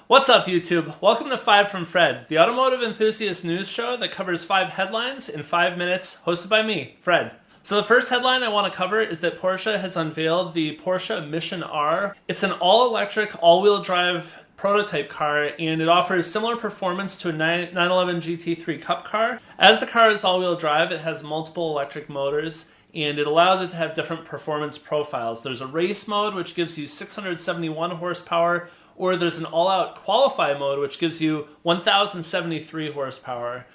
What's up, YouTube? Welcome to 5 from Fred, the automotive enthusiast news show that covers 5 headlines in 5 minutes, hosted by me, Fred. So the first headline I want to cover is that Porsche has unveiled the Porsche Mission R. It's an all-electric, all-wheel drive prototype car, and it offers similar performance to a 911 GT3 Cup car. As the car is all-wheel drive, it has multiple electric motors, and it allows it to have different performance profiles. There's a race mode, which gives you 671 horsepower, or there's an all-out qualify mode, which gives you 1,073 horsepower.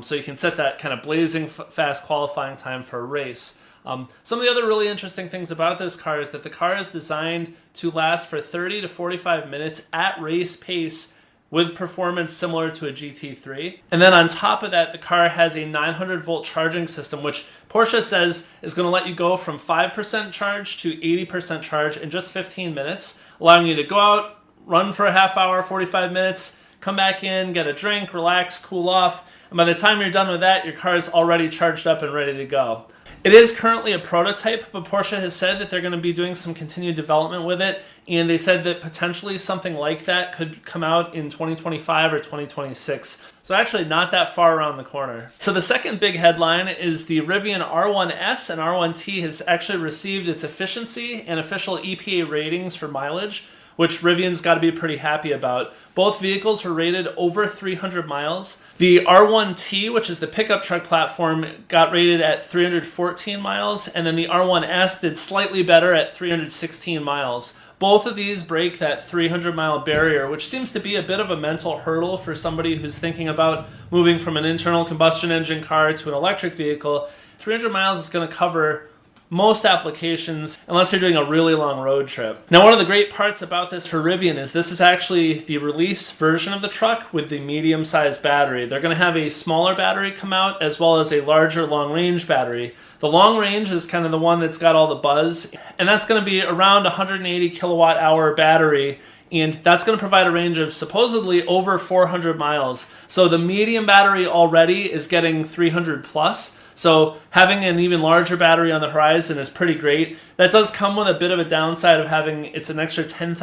So you can set that kind of blazing fast qualifying time for a race. Some of the other really interesting things about this car is that the car is designed to last for 30 to 45 minutes at race pace with performance similar to a GT3. And then on top of that, the car has a 900 volt charging system, which Porsche says is going to let you go from 5% charge to 80% charge in just 15 minutes, allowing you to go out, run for a half hour, 45 minutes, come back in, get a drink, relax, cool off, and by the time you're done with that, your car is already charged up and ready to go. It is currently a prototype, but Porsche has said that they're going to be doing some continued development with it, and they said that potentially something like that could come out in 2025 or 2026. So actually not that far around the corner. So the second big headline is the Rivian R1S and R1T has actually received its efficiency and official EPA ratings for mileage, which Rivian's got to be pretty happy about. Both vehicles were rated over 300 miles. The R1T, which is the pickup truck platform, got rated at 314 miles, and then the R1S did slightly better at 316 miles. Both of these break that 300-mile barrier, which seems to be a bit of a mental hurdle for somebody who's thinking about moving from an internal combustion engine car to an electric vehicle. 300 miles is going to cover most applications, unless you're doing a really long road trip. Now, one of the great parts about this for Rivian is this is actually the release version of the truck with the medium-sized battery. They're going to have a smaller battery come out, as well as a larger long-range battery. The long range is kind of the one that's got all the buzz, and that's going to be around 180 kilowatt-hour battery, and that's going to provide a range of supposedly over 400 miles. So the medium battery already is getting 300 plus. So having an even larger battery on the horizon is pretty great. That does come with a bit of a downside of having it's an extra $10,000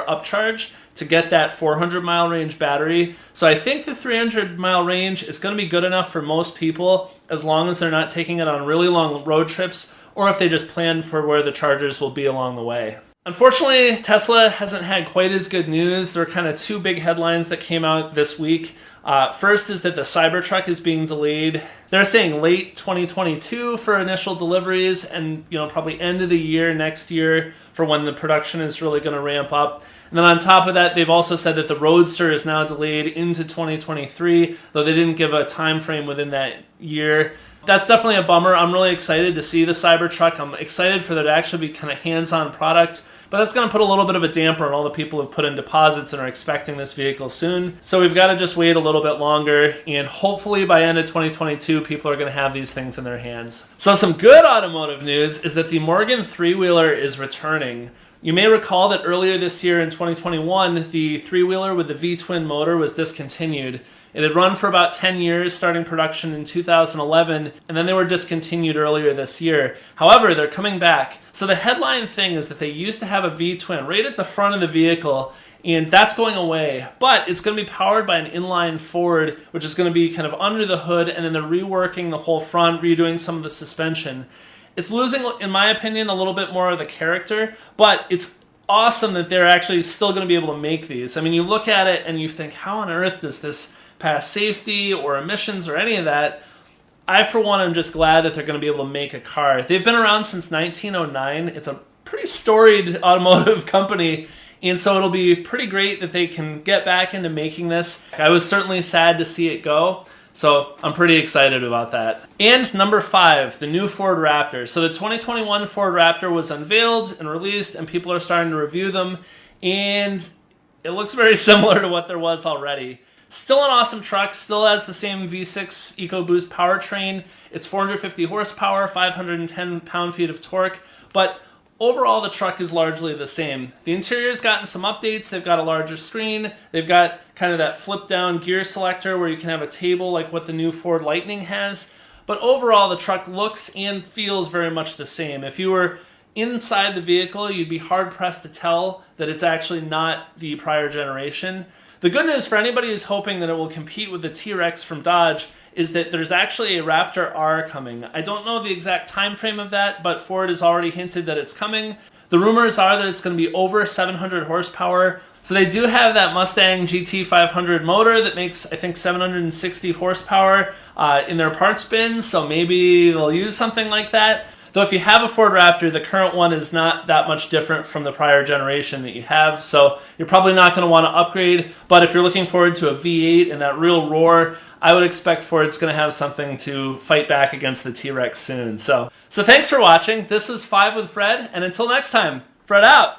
upcharge to get that 400-mile range battery. So I think the 300-mile range is going to be good enough for most people as long as they're not taking it on really long road trips or if they just plan for where the chargers will be along the way. Unfortunately, Tesla hasn't had quite as good news. There are kind of 2 big headlines that came out this week. First is that the Cybertruck is being delayed. They're saying late 2022 for initial deliveries and probably end of the year next year for when the production is really going to ramp up. And then on top of that, they've also said that the Roadster is now delayed into 2023, though they didn't give a time frame within that year. That's definitely a bummer. I'm really excited to see the Cybertruck. I'm excited for there to actually be kind of hands-on product. But that's going to put a little bit of a damper on all the people who have put in deposits and are expecting this vehicle soon. So we've got to just wait a little bit longer, and hopefully by end of 2022, people are going to have these things in their hands. So some good automotive news is that the Mogan 3-wheeler is returning. You may recall that earlier this year in 2021, the 3-wheeler with the V-twin motor was discontinued. It had run for about 10 years, starting production in 2011, and then they were discontinued earlier this year. However, they're coming back. So the headline thing is that they used to have a V-twin right at the front of the vehicle, and that's going away. But it's going to be powered by an inline Ford, which is going to be kind of under the hood, and then they're reworking the whole front, redoing some of the suspension. It's losing, in my opinion, a little bit more of the character, but it's awesome that they're actually still going to be able to make these. I mean, you look at it and you think, how on earth does this pass safety or emissions or any of that? I, for one, am just glad that they're going to be able to make a car. They've been around since 1909. It's a pretty storied automotive company, and so it'll be pretty great that they can get back into making this. I was certainly sad to see it go, so I'm pretty excited about that. And number 5, the new Ford Raptor. So the 2021 Ford Raptor was unveiled and released, and people are starting to review them, and it looks very similar to what there was already. Still an awesome truck, still has the same V6 EcoBoost powertrain. It's 450 horsepower, 510 pound-feet of torque, but overall the truck is largely the same. The interior's gotten some updates. They've got a larger screen. They've got kind of that flip-down gear selector where you can have a table like what the new Ford Lightning has. But overall, the truck looks and feels very much the same. If you were inside the vehicle, you'd be hard-pressed to tell that it's actually not the prior generation. The good news for anybody who's hoping that it will compete with the T-Rex from Dodge is that there's actually a Raptor R coming. I don't know the exact time frame of that, but Ford has already hinted that it's coming. The rumors are that it's going to be over 700 horsepower. So they do have that Mustang GT500 motor that makes, I think, 760 horsepower in their parts bin, so maybe they'll use something like that. Though if you have a Ford Raptor, the current one is not that much different from the prior generation that you have, so you're probably not going to want to upgrade. But if you're looking forward to a V8 and that real roar, I would expect Ford's going to have something to fight back against the T-Rex soon. So thanks for watching. This was 5 with Fred, and until next time, Fred out!